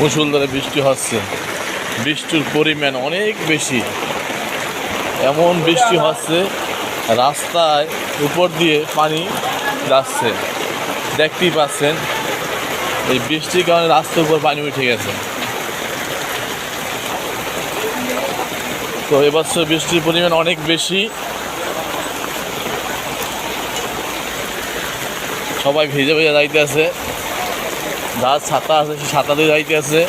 মুষলধারে বৃষ্টি হচ্ছে, বৃষ্টির পরিমাণ অনেক বেশি। এমন বৃষ্টি হচ্ছে রাস্তায় উপর দিয়ে পানি যাচ্ছে, দেখতেই পাচ্ছেন। এই বৃষ্টির কারণে রাস্তার উপর পানি উঠে গেছে। তো এবছর বৃষ্টির পরিমাণ অনেক বেশি, সবাই ভেজে ভেজে যাইতে আছে। যার ছাতা আছে সে ছাতা দিয়ে যাইতে আছে।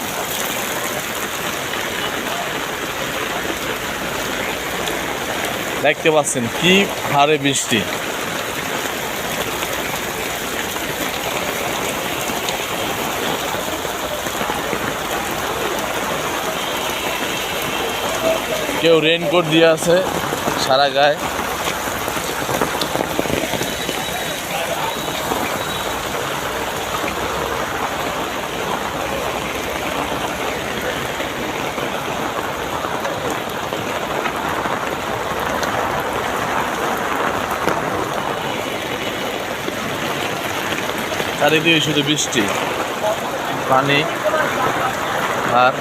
দেখতে পাচ্ছেন কি হারে বৃষ্টি। কেউ রেনকোট দিয়ে আছে সারা গায়ে। চারিদিকে শুধু বৃষ্টি, পানি আর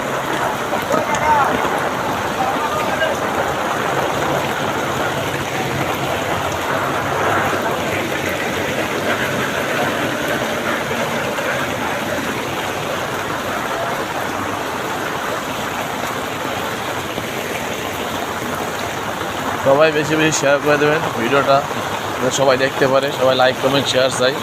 সবাই বেশি বেশি শেয়ার করে দেবেন ভিডিওটা, সবাই দেখতে পারে। সবাই লাইক কমেন্ট শেয়ার চাই।